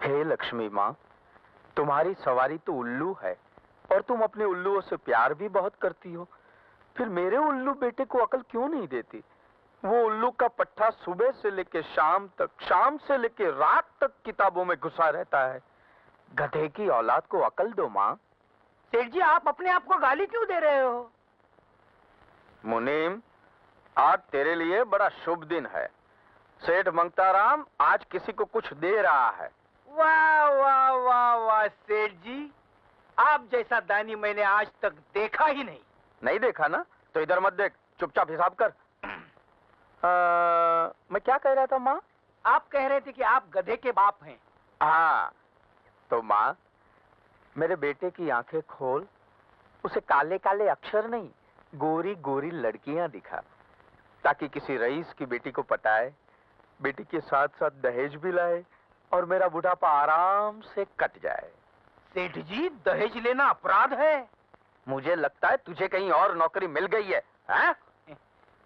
हे लक्ष्मी माँ, तुम्हारी सवारी तो उल्लू है और तुम अपने उल्लुओं से प्यार भी बहुत करती हो, फिर मेरे उल्लू बेटे को अकल क्यों नहीं देती? वो उल्लू का पट्टा सुबह से लेके शाम तक, शाम से लेके रात तक किताबों में घुसा रहता है। गधे की औलाद को अकल दो माँ। सेठ जी, आप अपने आप को गाली क्यों दे रहे हो? मुनीम, आज तेरे लिए बड़ा शुभ दिन है। सेठ मंगताराम आज किसी को कुछ दे रहा है। वाह वाह वाह वाह सेठ जी, आप जैसा दानी मैंने आज तक देखा ही नहीं। नहीं देखा ना? तो इधर मत देख, चुपचाप हिसाब कर। मैं क्या कह रहा था माँ? आप कह रहे थे कि आप गधे के बाप हैं। हाँ, तो माँ, मेरे बेटे की आंखें खोल, उसे काले काले अक्षर नहीं, गोरी गोरी लड़कियां दिखा, ताकि किसी रईस की बेटी को पटाए, बेटी के साथ साथ दहेज भी लाए और मेरा बुढ़ापा आराम से कट जाए। सेठ जी, दहेज लेना अपराध है। मुझे लगता है तुझे कहीं और नौकरी मिल गई है, हैं?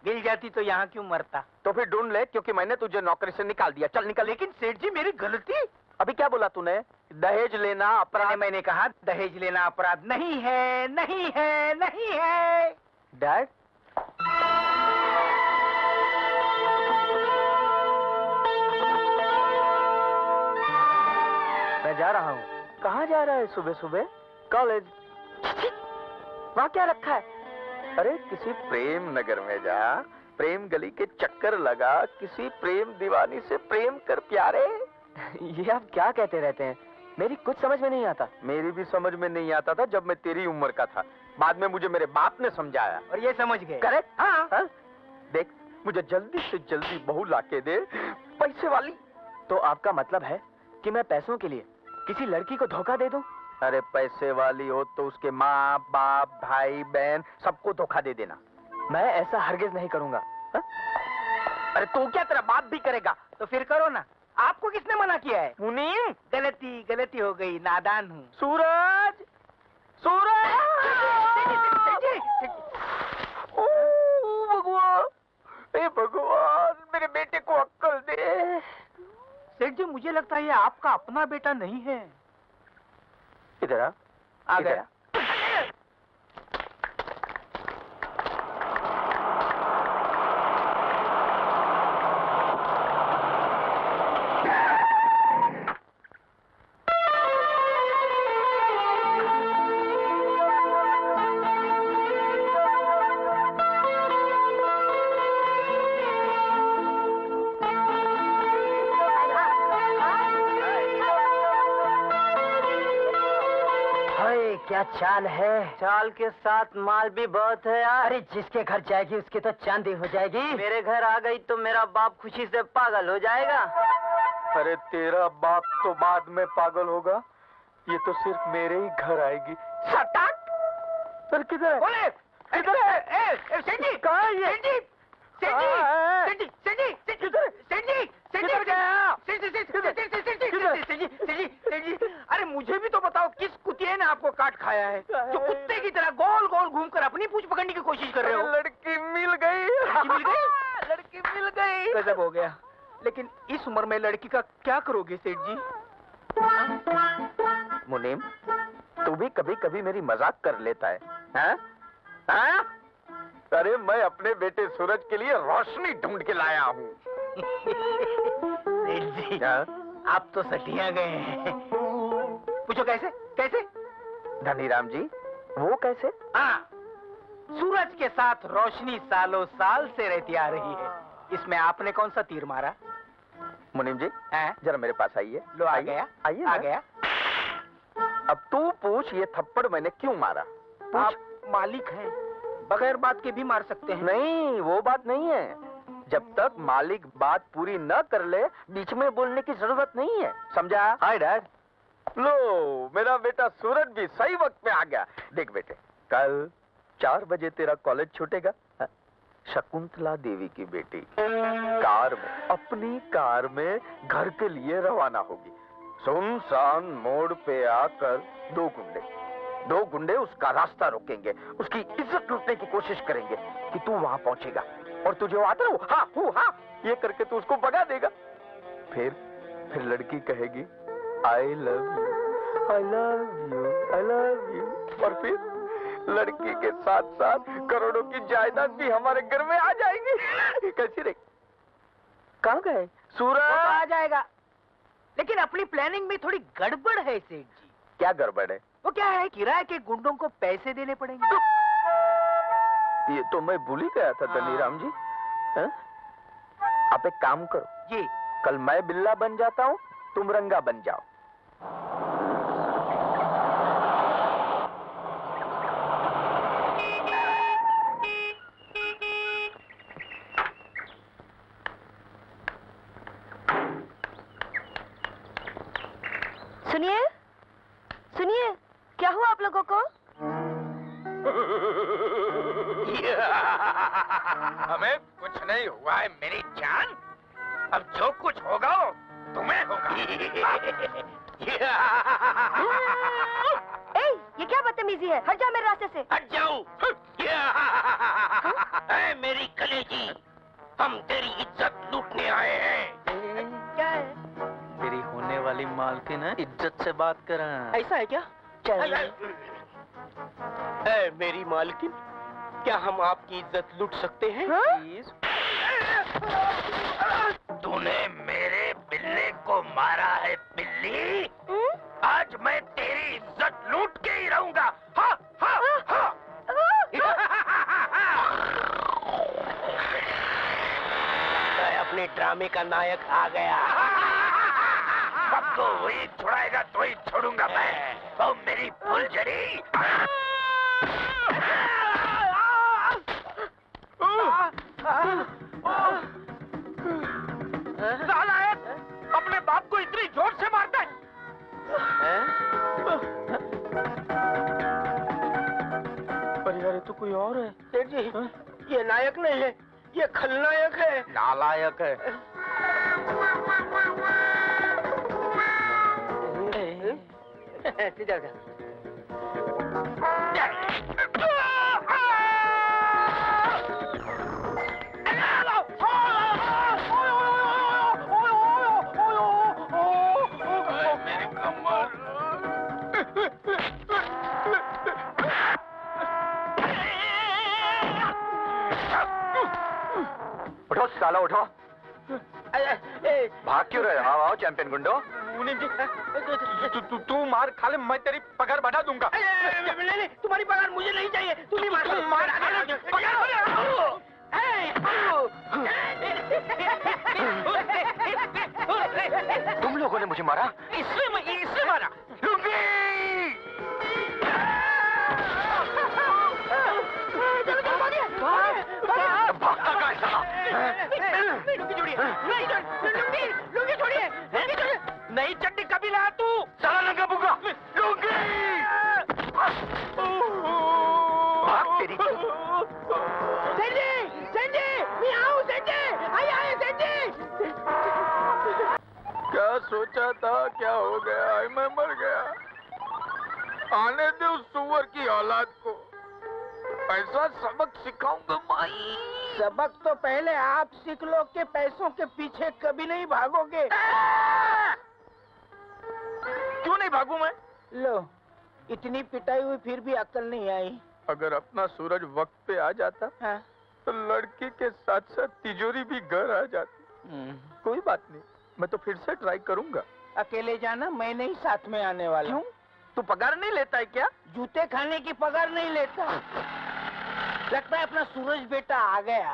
मिल जाती तो यहाँ क्यों मरता? तो फिर ढूंढ ले, क्योंकि मैंने तुझे नौकरी से निकाल दिया। चल निकल। लेकिन सेठ जी, मेरी गलती। अभी क्या बोला तूने? दहेज लेना अपराध? मैंने कहा दहेज लेना अपराध नहीं है, नहीं है, नहीं है। डैड, मैं जा रहा हूँ। कहाँ जा रहा है सुबह सुबह? कॉलेज। वहाँ क्या रखा है? अरे किसी प्रेम नगर में जा, प्रेम गली के चक्कर लगा, किसी प्रेम दीवानी से प्रेम कर प्यारे। ये आप क्या कहते रहते हैं? मेरी कुछ समझ में नहीं आता। मेरी भी समझ में नहीं आता था जब मैं तेरी उम्र का था। बाद में मुझे मेरे बाप ने समझाया और ये समझ गए। करेक्ट। हाँ? देख, मुझे जल्दी से जल्दी बहू लाके दे, पैसे वाली। तो आपका मतलब है कि मैं पैसों के लिए किसी लड़की को धोखा दे दूं? अरे पैसे वाली हो तो उसके माँ बाप भाई बहन सबको धोखा दे देना। मैं ऐसा हरगिज नहीं करूंगा। हा? अरे तू क्या, तेरा बाप भी करेगा? तो फिर करो ना। आपको किसने मना किया है? मुनीम, गलती हो गई, नादान हूँ। सूरज, सूरज! भगवान, हे भगवान, मेरे बेटे को अक्ल दे। सेठ जी, मुझे लगता है ये आपका अपना बेटा नहीं है। इधर आ गया। क्या चाल है? चाल के साथ माल भी बहुत है यार। अरे जिसके घर जाएगी उसकी तो चांदी हो जाएगी। मेरे घर आ गई तो मेरा बाप खुशी से पागल हो जाएगा। अरे तेरा बाप तो बाद में पागल होगा, ये तो सिर्फ मेरे ही घर आएगी। सटाक! पर किधर है? बोले, किधर है? सेठी, कहाँ है ये? सेठी, सेठी, सेठी, सेठी, किधर? सेठी, किधर गया? सेठी, अरे मुझे भी तो बताओ, किस कुतिये ने आपको काट खाया है जो कुत्ते की तरह गोल गोल घूमकर अपनी पूंछ पकड़ने की कोशिश कर रहे हो? लड़की मिल गई। लड़की मिल गई? लड़की मिल गई। गजब हो गया। लेकिन इस उम्र में लड़की का क्या करोगे सेठ जी? मुनीम, तू भी कभी कभी मेरी मजाक कर लेता है, हैं? हाँ? अरे मैं अपने बेटे सूरज के लिए रोशनी ढूंढ के लाया हूँ। सेठ जी, आप तो सटिया गए हैं। पूछो कैसे? कैसे? धनीराम जी, वो कैसे? हाँ, सूरज के साथ रोशनी सालों साल से रहती आ रही है। इसमें आपने कौन सा तीर मारा? मुनीम जी, जरा मेरे पास आइए। लो, आ गया। आइए। आ गया। अब तू पूछ, ये थप्पड़ मैंने क्यों मारा? आप मालिक हैं, बगैर बात के भी मार सकते हैं। नहीं, वो बात नहीं है। जब तक मालिक बात पूरी न कर ले, बीच में बोलने की जरूरत नहीं है, समझा? Hi dad. लो, मेरा बेटा सूरज भी सही वक्त पे आ गया। देख बेटे, कल 4 बजे तेरा कॉलेज छूटेगा। शकुंतला देवी की बेटी कार में, अपनी कार में घर के लिए रवाना होगी। सुनसान मोड़ पे आकर दो गुंडे उसका रास्ता रोकेंगे, उसकी इज्जत लूटने की कोशिश करेंगे कि तू वहां पहुंचेगा और तुझे वो आता ना, हाँ ये करके तू उसको भगा देगा। फिर लड़की कहेगी, I love you, I love you, I love you. और फिर लड़की के साथ साथ करोड़ों की जायदाद भी हमारे घर में आ जाएगी। कैसी रे? कहाँ गए सूरज? वो तो आ जाएगा, लेकिन अपनी प्लानिंग में थोड़ी गड़बड़ है सेठ जी। क्या गड़बड़ है? वो क्या है, किराए के गुंडों को पैसे देने पड़ेंगे। ये तो मैं भूल ही गया था धनीराम जी। हैं? आप एक काम करो जी, कल मैं बिल्ला बन जाता हूँ, तुम रंगा बन जाओ। सुनिए सुनिए, क्या हुआ आप लोगों को? हमें कुछ नहीं हुआ है मेरी जान। अब जो कुछ होगा वो तुम्हें होगा। ए, ये क्या बदतमीजी है? हट जा मेरे रास्ते से। हट जाओ। ऐ मेरी कलेजी, हम तेरी इज्जत लूटने आए हैं। क्या है? तेरी होने वाली मालकिन है, इज्जत से बात कर। ऐसा है क्या? चल। ऐ मेरी मालकिन, क्या हम आपकी इज्जत लूट सकते हैं? प्लीज। तूने मेरे बिल्ले को मारा है बिल्ली। आज मैं तेरी इज्जत लूट के ही रहूंगा। हा, हा, हा। अपने ड्रामे का नायक आ गया। सबको वही छुड़ाएगा तो ही छोड़ूंगा मैं। तो मेरी फुलझड़ी। नालायक, अपने बाप को इतनी जोर से मारता है। पर यार ये तो कोई और है। सेठ जी, ये नायक नहीं है, ये खलनायक है। नालायक है। सीधा जा। मेरी कमर। उठो साला उठो। भाग क्यों रहे हो? आओ चैंपियन गुंडो। तू मार खा ले, मैं तेरी पगार बढ़ा दूंगा। नहीं, तुम्हारी पगार मुझे नहीं चाहिए। तुम ही मार। तुम लोगों ने मुझे मारा? इससे मारा। भागता कहाँ है साला? लुंगी छोड़िए। लुंगी छोड़िए। नई चड्डी कभी लाया तू? साला नंगा बुग्गा। लुंगी। भाग तेरी। क्या सोचा था, क्या हो गया? मैं मर गया। आने दे उस सुअर की औलाद को, ऐसा सबक सिखाऊंगा माई। सबक तो पहले आप सीख लो कि पैसों के पीछे कभी नहीं भागोगे। क्यों नहीं भागूं मैं? लो, इतनी पिटाई हुई फिर भी अक्ल नहीं आई। अगर अपना सूरज वक्त पे आ जाता हाँ? तो लड़की के साथ साथ तिजोरी भी घर आ जाती। कोई बात नहीं, मैं तो फिर से ट्राई करूंगा। अकेले जाना, मैं नहीं साथ में आने वाला। क्यों? तू पगार नहीं लेता है क्या? जूते खाने की पगार नहीं लेता। लगता है अपना सूरज बेटा आ गया।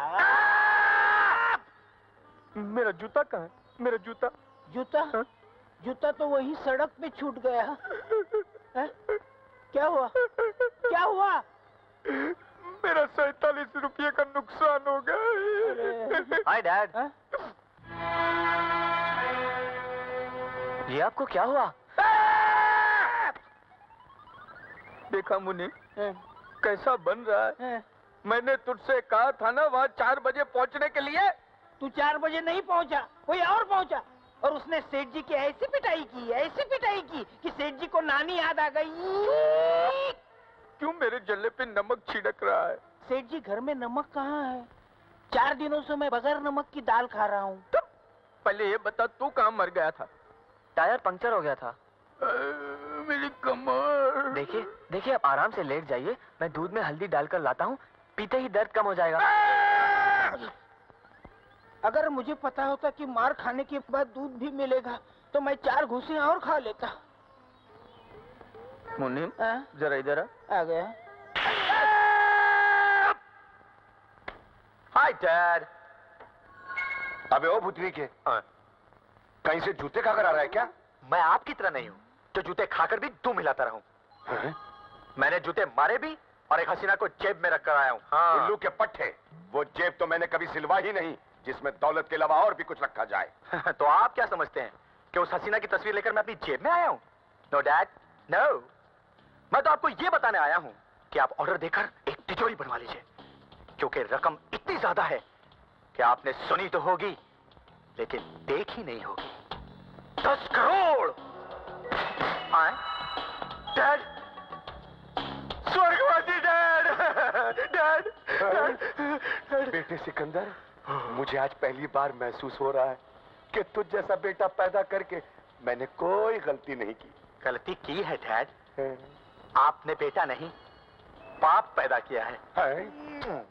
मेरा जूता कहाँ है? मेरा जूता। जूता? हाँ? जूता तो वही सड़क पे छूट गया। है? क्या हुआ? क्या हुआ? मेरा 47 रुपये का नुकसान हो गया। Hi dad. ये आपको क्या हुआ? देखा मुन्नी, कैसा बन रहा है? मैंने तुझसे कहा था ना वहाँ 4 बजे पहुँचने के लिए। तू 4 बजे नहीं पहुँचा, कोई और पहुँचा। और उसने सेठ जी की ऐसी पिटाई की कि सेठ जी को नानी याद आ गई। क्यों मेरे जल्ले पे नमक छिड़क रहा है? सेठ जी, घर में नमक कहाँ है? 4 दिनों से मैं बगैर नमक की दाल खा रहा हूँ। पहले ये बता, तू कहाँ मर गया था? टायर पंक्चर हो गया था। मेरी कमर। देखिए देखिए, आप आराम से लेट जाइए, मैं दूध में हल्दी डालकर लाता हूँ, पीते ही दर्द कम हो जाएगा। अगर मुझे पता होता कि मार खाने के बाद दूध भी मिलेगा तो मैं 4 घूंसे और खा लेता। मुन्नी हाँ? जरा इधर आ गया। Hi dad. अबे ओ भूतनी के, कहीं से जूते खाकर आ रहा है क्या? मैं आपकी तरह नहीं हूँ जो जूते खाकर भी दूं मिलाता रहूं। हैं? मैंने जूते मारे भी और एक हसीना को जेब में रखकर आया हूँ। हाँ। उल्लू के पट्टे, वो जेब तो मैंने कभी सिलवा ही नहीं जिसमें दौलत के अलावा और भी कुछ रखा जाए। तो आप क्या समझते हैं कि उस हसीना की तस्वीर लेकर मैं अपनी जेब में आया हूँ? No dad, no. मैं तो आपको ये बताने आया हूँ कि आप ऑर्डर देकर एक तिजोरी बनवा लीजिए, क्योंकि रकम इतनी ज्यादा है कि आपने सुनी तो होगी लेकिन देखी नहीं होगी। 10 करोड़। आए? डैड, स्वर्गवासी डैड, डैड। बेटे सिकंदर, मुझे आज पहली बार महसूस हो रहा है कि तुझ जैसा बेटा पैदा करके मैंने कोई गलती नहीं की। गलती की है डैड। हैं? आपने बेटा नहीं, पाप पैदा किया है। हैं?